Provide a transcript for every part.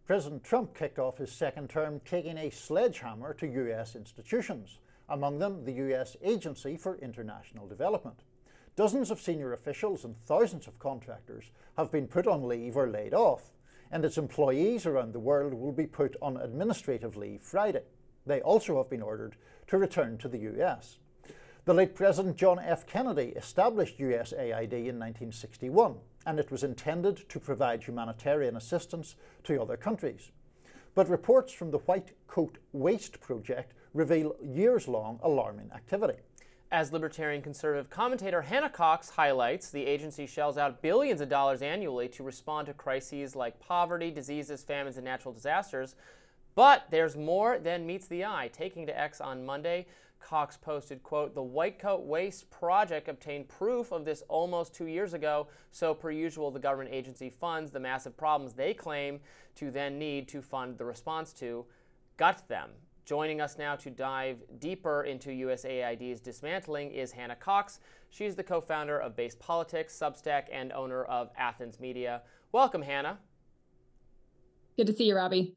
President Trump kicked off his second term taking a sledgehammer to US institutions, among them the US Agency for International Development. Dozens of senior officials and thousands of contractors have been put on leave or laid off, and its employees around the world will be put on administrative leave Friday. They also have been ordered to return to the US. The late President John F. Kennedy established USAID in 1961, and it was intended to provide humanitarian assistance to other countries. But reports from the White Coat Waste Project reveal years-long alarming activity. As libertarian conservative commentator Hannah Cox highlights, the agency shells out billions of dollars annually to respond to crises like poverty, diseases, famines, and natural disasters. But there's more than meets the eye. Taking to X on Monday, Cox posted, quote, "The White Coat Waste Project obtained proof of this almost 2 years ago, so per usual, the government agency funds the massive problems they claim to then need to fund the response to, gut them." Joining us now to dive deeper into USAID's dismantling is Hannah Cox. She's the co-founder of BASEDPolitics, Substack, and owner of Athens Media. Welcome, Hannah. Good to see you, Robbie.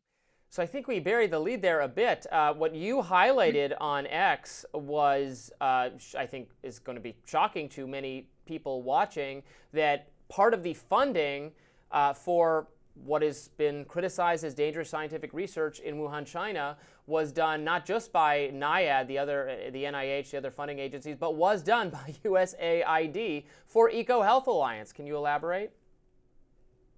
So I think we buried the lead there a bit. What you highlighted on X was, I think is going to be shocking to many people watching, that part of the funding for what has been criticized as dangerous scientific research in Wuhan, China, was done not just by NIAID, the NIH, the other funding agencies, but was done by USAID for EcoHealth Alliance. Can you elaborate?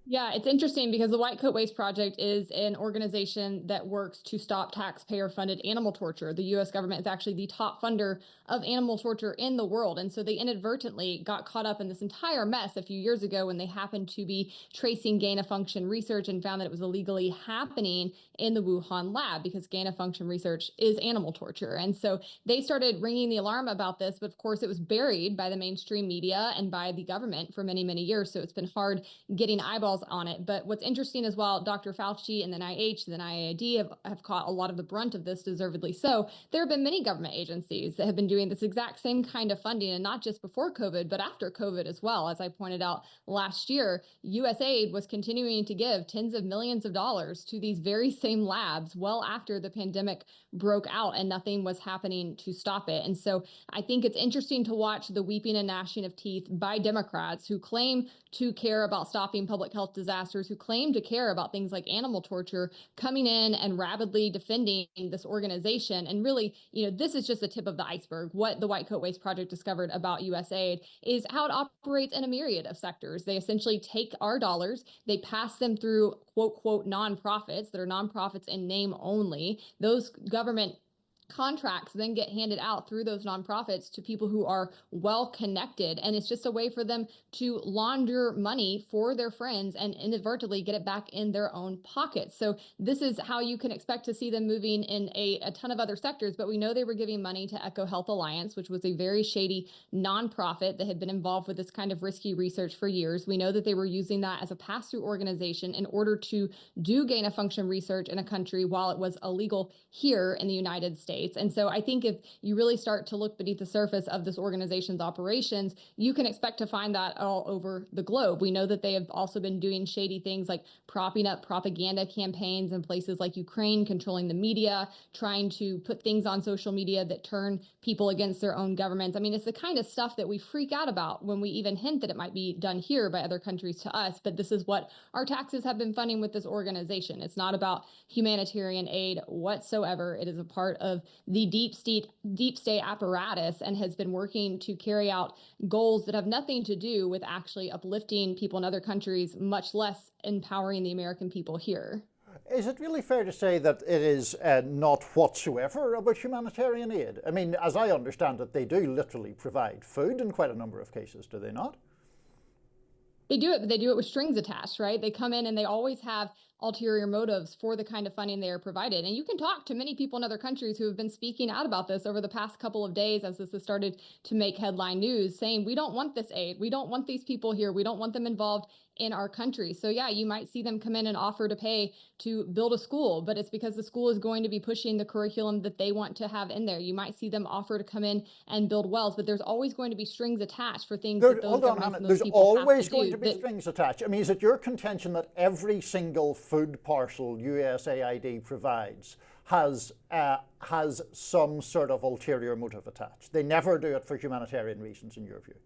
Yeah, it's interesting because the White Coat Waste Project is an organization that works to stop taxpayer-funded animal torture. The U.S. government is actually the top funder of animal torture in the world. And so they inadvertently got caught up in this entire mess a few years ago when they happened to be tracing gain-of-function research and found that it was illegally happening in the Wuhan lab, because gain-of-function research is animal torture. And so they started ringing the alarm about this, but of course it was buried by the mainstream media and by the government for many, many years. So it's been hard getting eyeballs on it. But what's interesting as well, Dr. Fauci and the NIH, the NIAID have caught a lot of the brunt of this, deservedly so. There have been many government agencies that have been doing this exact same kind of funding, and not just before COVID, but after COVID as well. As I pointed out last year, USAID was continuing to give tens of millions of dollars to these very same labs well after the pandemic broke out, and nothing was happening to stop it. And so I think it's interesting to watch the weeping and gnashing of teeth by Democrats who claim to care about stopping public health disasters, who claim to care about things like animal torture, coming in and rabidly defending this organization. And really, this is just the tip of the iceberg. What the White Coat Waste Project discovered about USAID is how it operates in a myriad of sectors. They essentially take our dollars, they pass them through quote, quote, nonprofits that are nonprofits in name only. Those government contracts then get handed out through those nonprofits to people who are well connected. And it's just a way for them to launder money for their friends and inadvertently get it back in their own pockets. So this is how you can expect to see them moving in a ton of other sectors. But we know they were giving money to EcoHealth Alliance, which was a very shady nonprofit that had been involved with this kind of risky research for years. We know that they were using that as a pass-through organization in order to do gain-of-function research in a country while it was illegal here in the United States. And so I think if you really start to look beneath the surface of this organization's operations, you can expect to find that all over the globe. We know that they have also been doing shady things like propping up propaganda campaigns in places like Ukraine, controlling the media, trying to put things on social media that turn people against their own governments. I mean, it's the kind of stuff that we freak out about when we even hint that it might be done here by other countries to us. But this is what our taxes have been funding with this organization. It's not about humanitarian aid whatsoever. It is a part of the deep state apparatus and has been working to carry out goals that have nothing to do with actually uplifting people in other countries, much less empowering the American people here. Is it really fair to say that it is not whatsoever about humanitarian aid? I mean, as I understand it, they do literally provide food in quite a number of cases, do they not? They do it, but they do it with strings attached, right? They come in and they always have ulterior motives for the kind of funding they are provided. And you can talk to many people in other countries who have been speaking out about this over the past couple of days as this has started to make headline news, saying, we don't want this aid. We don't want these people here. We don't want them involved in our country. So yeah, you might see them come in and offer to pay to build a school, but it's because the school is going to be pushing the curriculum that they want to have in there. You might see them offer to come in and build wells, but there's always going to be strings attached for things that those Hold on, governments Hannah. and those There's people always have going do to be strings attached. I mean, is it your contention that every single food parcel USAID provides has some sort of ulterior motive attached? They never do it for humanitarian reasons, in your view?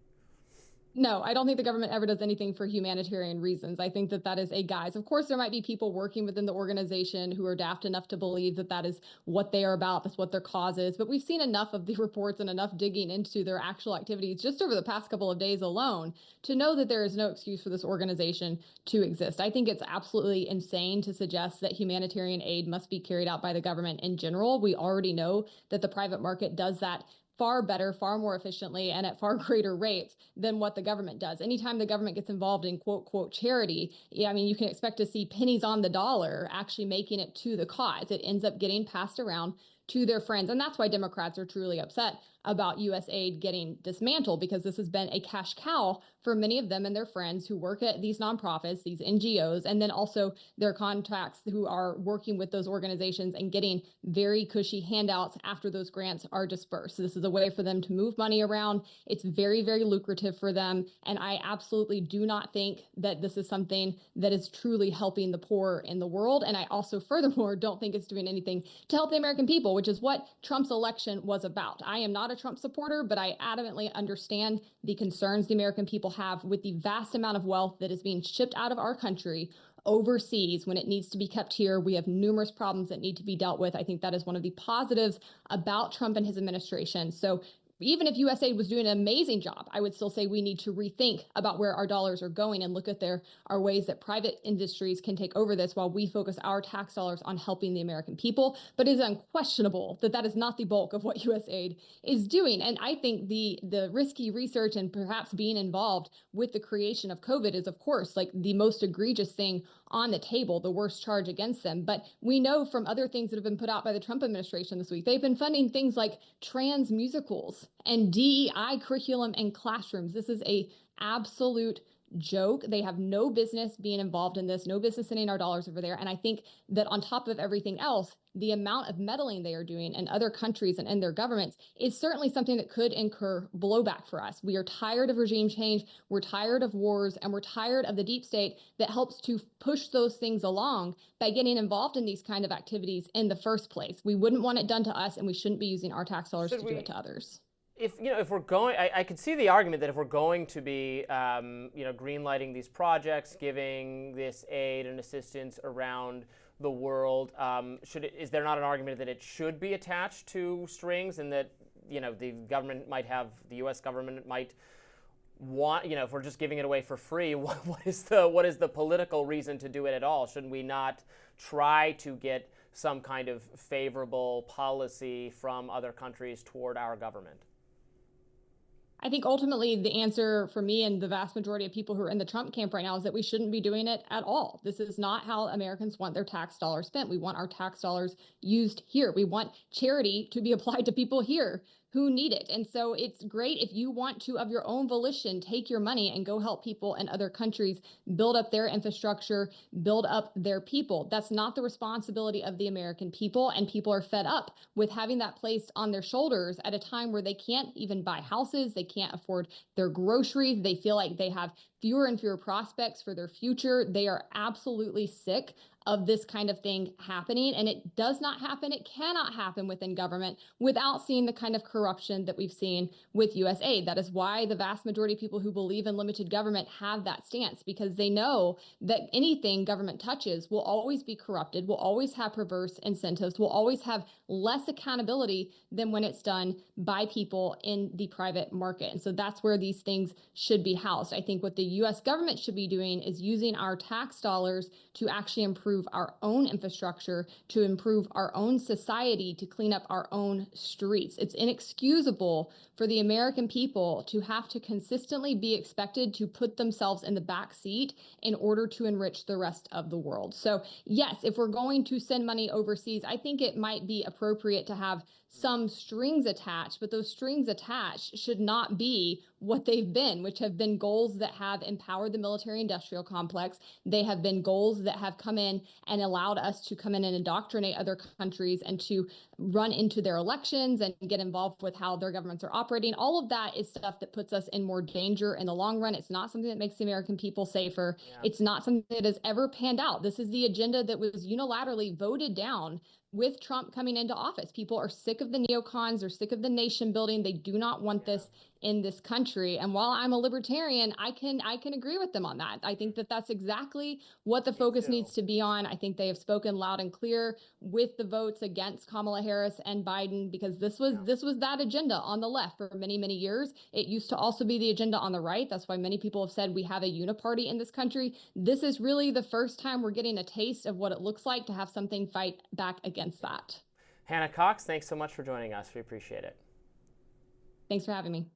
No, I don't think the government ever does anything for humanitarian reasons. I think that that is a guise. Of course, there might be people working within the organization who are daft enough to believe that that is what they are about, that's what their cause is. But we've seen enough of the reports and enough digging into their actual activities just over the past couple of days alone to know that there is no excuse for this organization to exist. I think it's absolutely insane to suggest that humanitarian aid must be carried out by the government in general. We already know that the private market does that far better, far more efficiently, and at far greater rates than what the government does. Anytime the government gets involved in quote, quote, charity, I mean, you can expect to see pennies on the dollar actually making it to the cause. It ends up getting passed around to their friends. And that's why Democrats are truly upset about USAID getting dismantled, because this has been a cash cow for many of them and their friends who work at these nonprofits, these NGOs, and then also their contacts who are working with those organizations and getting very cushy handouts after those grants are dispersed. So this is a way for them to move money around. It's very, very lucrative for them. And I absolutely do not think that this is something that is truly helping the poor in the world. And I also, furthermore, don't think it's doing anything to help the American people, which is what Trump's election was about. I am not a Trump supporter, but I adamantly understand the concerns the American people have with the vast amount of wealth that is being shipped out of our country overseas when it needs to be kept here. We have numerous problems that need to be dealt with. I think that is one of the positives about Trump and his administration. So even if USAID was doing an amazing job, I would still say we need to rethink about where our dollars are going and look at our ways that private industries can take over this while we focus our tax dollars on helping the American people. But it is unquestionable that that is not the bulk of what USAID is doing. And I think the risky research and perhaps being involved with the creation of COVID is, of course, like the most egregious thing on the table, the worst charge against them. But we know from other things that have been put out by the Trump administration this week, they've been funding things like trans musicals and DEI curriculum and classrooms. This is a absolute joke. They have no business being involved in this, no business sending our dollars over there. And I think that on top of everything else, the amount of meddling they are doing in other countries and in their governments is certainly something that could incur blowback for us. We are tired of regime change, we're tired of wars, and we're tired of the deep state that helps to push those things along by getting involved in these kind of activities in the first place. We wouldn't want it done to us, and we shouldn't be using our tax dollars to do it to others. If we're going, I could see the argument that if we're going to be, green lighting these projects, giving this aid and assistance around the world, is there not an argument that it should be attached to strings, and that the government might have, the U.S. government might want, if we're just giving it away for free, what is the political reason to do it at all? Shouldn't we not try to get some kind of favorable policy from other countries toward our government? I think ultimately the answer for me and the vast majority of people who are in the Trump camp right now is that we shouldn't be doing it at all. This is not how Americans want their tax dollars spent. We want our tax dollars used here. We want charity to be applied to people here who need it. And so it's great if you want to, of your own volition, take your money and go help people in other countries build up their infrastructure, build up their people. That's not the responsibility of the American people. And people are fed up with having that placed on their shoulders at a time where they can't even buy houses, they can't afford their groceries, they feel like they have fewer and fewer prospects for their future. They are absolutely sick of this kind of thing happening. And it does not happen. It cannot happen within government without seeing the kind of corruption that we've seen with USAID. That is why the vast majority of people who believe in limited government have that stance, because they know that anything government touches will always be corrupted, will always have perverse incentives, will always have less accountability than when it's done by people in the private market. And so that's where these things should be housed. I think what the US government should be doing is using our tax dollars to actually improve our own infrastructure, to improve our own society, to clean up our own streets. It's inexcusable for the American people to have to consistently be expected to put themselves in the back seat in order to enrich the rest of the world. So yes, if we're going to send money overseas, I think it might be appropriate to have some strings attached, but those strings attached should not be what they've been, which have been goals that have empowered the military industrial complex. They have been goals that have come in and allowed us to come in and indoctrinate other countries and to run into their elections and get involved with how their governments are operating. All of that is stuff that puts us in more danger in the long run. It's not something that makes the American people safer. Yeah. It's not something that has ever panned out. This is the agenda that was unilaterally voted down with Trump coming into office. People are sick of the neocons, they're sick of the nation building. They do not want this in this country. And while I'm a libertarian, I can agree with them on that. I think that that's exactly what the focus needs to be on. I think they have spoken loud and clear with the votes against Kamala Harris and Biden, because this was that agenda on the left for many, many years. It used to also be the agenda on the right. That's why many people have said we have a uniparty in this country. This is really the first time we're getting a taste of what it looks like to have something fight back against that. Hannah Cox, thanks so much for joining us. We appreciate it. Thanks for having me.